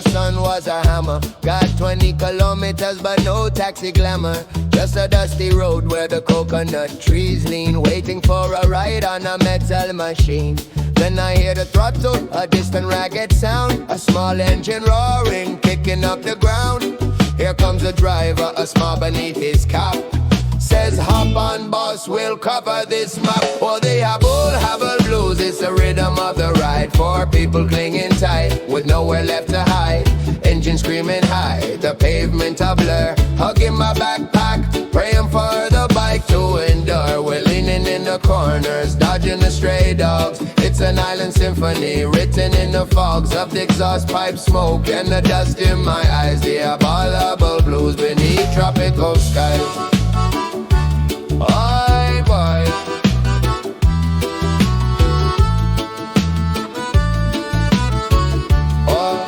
the sun was a hammer. Got 20 kilometers but no taxi glamour. Just a dusty road where the coconut trees lean, waiting for a ride on a metal machine. Then I hear the throttle, a distant ragged sound, a small engine roaring, kicking up the ground. Here comes the driver, a smile beneath his cap. Says hop on boss, we'll cover this map. Oh, the Habal blues, it's the rhythm of the ride. For people clinging tight, with nowhere left to hide. Engine screaming high, the pavement a blur. Hugging my backpack, praying for the bike to endure. We're leaning in the corners, dodging the stray dogs. It's an island symphony, written in the fogs of the exhaust pipe smoke and the dust in my eyes. The Habal blues beneath tropical skies. Aye, boy. Oh.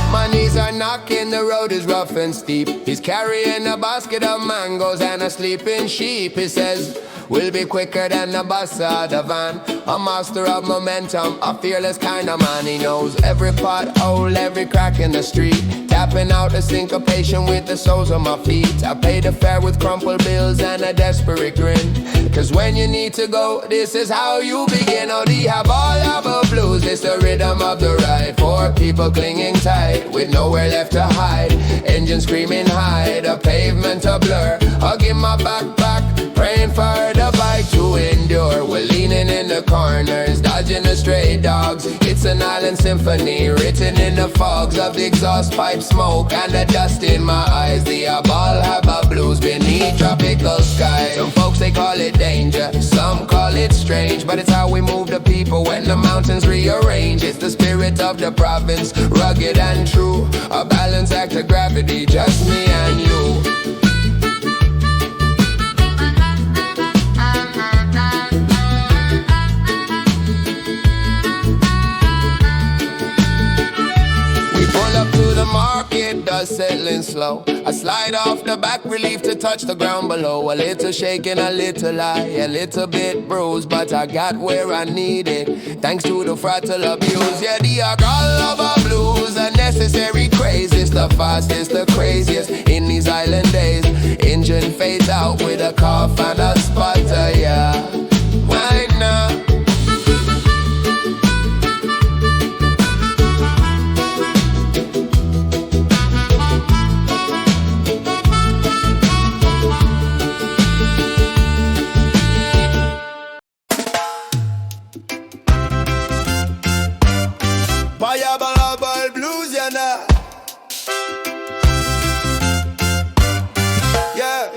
My knees are knocking, the road is rough and steep. He's carrying a basket of mangoes and a sleeping sheep. He says, we'll be quicker than the bus or the van. A master of momentum, a fearless kind of man. He knows every pothole, every crack in the street. Tapping out the syncopation with the soles of my feet. I pay the fare with crumpled bills and a desperate grin. Cause when you need to go, this is how you begin. Oh, the Habal blues, it's the rhythm of the ride. For people clinging tight, with nowhere left to hide. Engine screaming high, the pavement a blur. Hugging my backpack, praying for the bike to endure. We're leaning in the corners, dodging the stray dogs. It's an island symphony, written in the fogs of the exhaust pipe smoke and the dust in my eyes. The Habal blues beneath tropical skies. Some folks they call it danger, some call it strange, but it's how we move the people when the mountains rearrange. It's the spirit of the province, rugged and true. A balanced act of gravity, just me and you. Market does settling slow. I slide off the back relief to touch the ground below. A little shaking, a little lie, a little bit bruised, but I got where I needed, thanks to the throttle abuse. Yeah, the Habal blues, a necessary craze. It's the fastest, the craziest in these island days. Engine fades out with a cough and a sputter, yeah. Right now. Habal blues, you know. Yeah.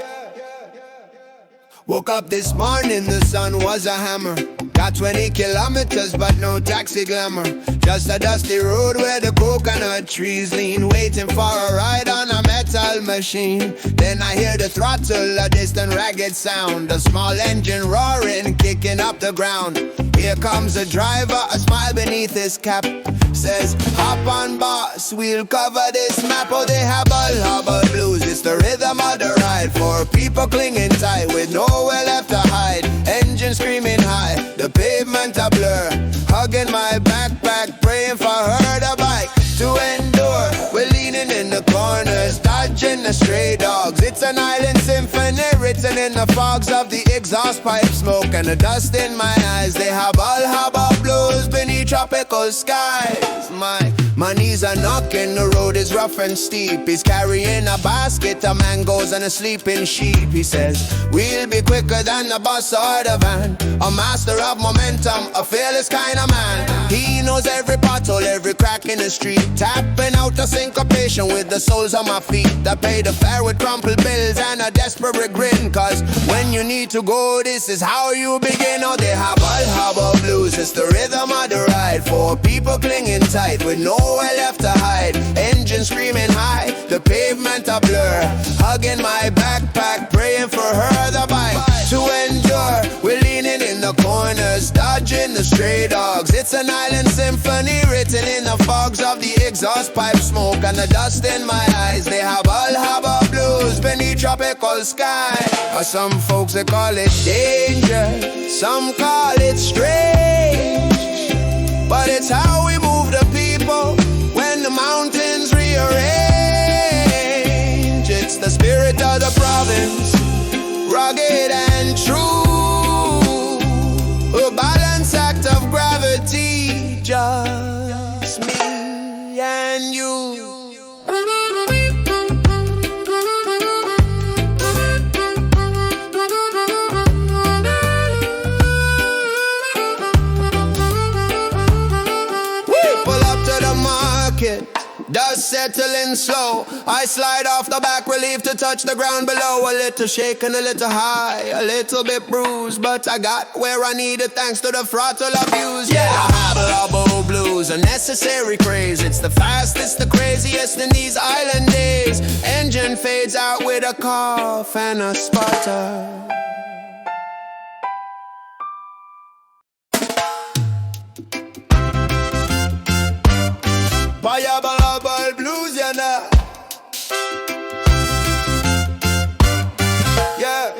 Woke up this morning, the sun was a hammer. Got 20 kilometers, but no taxi glamour. Just a dusty road where the coconut trees lean, waiting for a ride on a metal machine. Then I hear the throttle, a distant ragged sound, a small engine roaring, kicking up the ground. Here comes the driver, a smile beneath his cap. Says, hop on boss, we'll cover this map. Oh, they Habal blues, it's the rhythm of the ride. For people clinging tight, with nowhere left to hide. Engine screaming high, the pavement a blur. Hugging my backpack, praying for her the bike to endure. We're leaning in the corners, dodging the stray dogs. It's an island symphony, written in the fogs of the exhaust pipe smoke and the dust in my eyes. They Habal blues beneath tropical skies. My knees are knocking, the road is rough and steep. He's carrying a basket of mangoes and a sleeping sheep. He says, we'll be quicker than the bus or the van. A master of momentum, a fearless kind of man. He knows every pothole, every crack in the street. Tapping out the syncopation with the soles of my feet. I pay the fare with crumpled bills and a desperate grin. Cause when you need to go, this is how you begin. Oh, they Habal blues, it's the rhythm of the ride. For people clinging tight, with nowhere left to hide. Engine screaming high, the pavement a blur. Hugging my backpack, praying for her the bike to endure. We're leaning in the corners, dodging the stray dogs. It's an island symphony, written in the fogs of the exhaust pipe smoke and the dust in my eyes. They Habal blues beneath tropical sky. Or some folks they call it danger, some call it strange, but it's how we move the people when spirit of the province, rugged and true. A balanced act of gravity, just me and you. Dust settling slow, I slide off the back relief to touch the ground below. A little shaken, a little high, a little bit bruised, but I got where I needed thanks to the throttle abuse. Yeah, Habal blues, a necessary craze. It's the fastest, the craziest in these island days. Engine fades out with a cough and a sputter. Habal blues, you know. Yeah.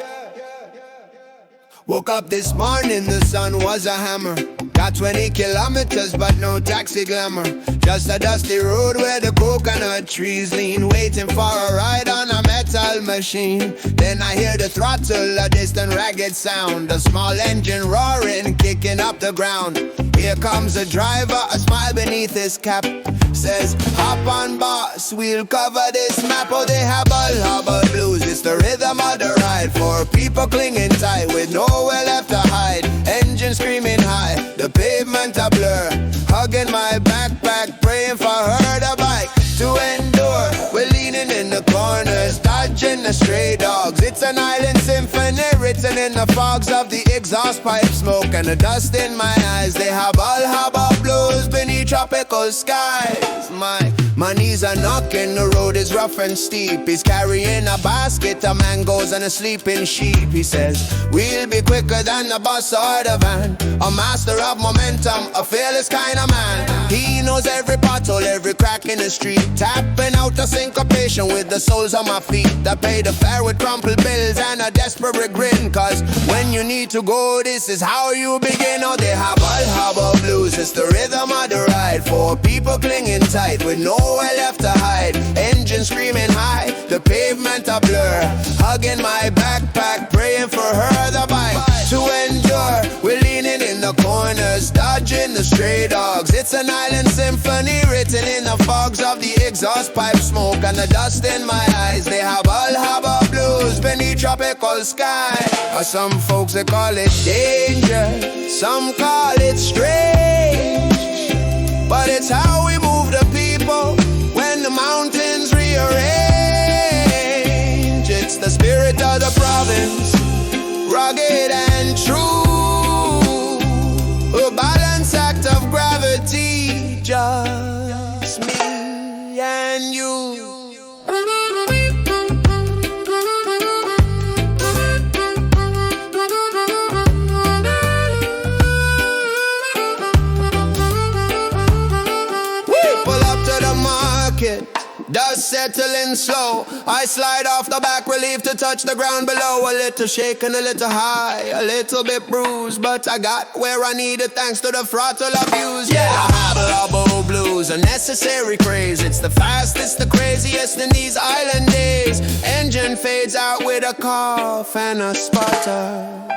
Woke up this morning, the sun was a hammer. Got 20 kilometers, but no taxi glamour. Just a dusty road where the coconut trees lean, waiting for a ride on a metal machine. Then I hear the throttle, a distant ragged sound, a small engine roaring, kicking up the ground. Here comes a driver, a smile beneath his cap, says, hop on boss, we'll cover this map. Oh, they Habal blues, it's the rhythm of the ride, for people clinging tight with nowhere left to hide. Engine screaming high, the pavement a blur, hugging my backpack, praying for her the bike to endure. We're leaning in the corners, dodging the stray dogs. It's an island symphony written in the fogs of the exhaust pipe smoke and the dust in my eyes. They Habal blues beneath tropical skies. My knees are knocking, the road is rough and steep. He's carrying a basket of mangoes and a sleeping sheep. He says, we'll be quicker than the bus or the van. A master of momentum, a fearless kind of man. He knows every pothole, every crack in the street, tapping out a syncopation with the soles of my feet. I pay the fare with crumpled bills and a desperate grin, cause when you need to go, this is how you begin. Oh, they Habal blues, it's the rhythm of the ride, for people clinging tight with nowhere left to hide. Engine screaming high, the pavement a blur, hugging my backpack, praying for her the bike to endure. We're leaning in the corners, dodging the stray dogs. It's an island symphony written in the fogs of the exhaust pipe smoke and the dust in my eyes. They Habal blues beneath tropical sky. Or some folks they call it danger, some call it strange, but it's how we move the people when the mountains rearrange. It's the spirit of the province, rugged and true. A balanced act of gravity, just me and you. Dust settling slow, I slide off the back relief to touch the ground below. A little shaken, a little high, a little bit bruised, but I got where I needed thanks to the throttle abuse. Yeah, Habal blues, a necessary craze. It's the fastest, the craziest in these island days. Engine fades out with a cough and a sputter.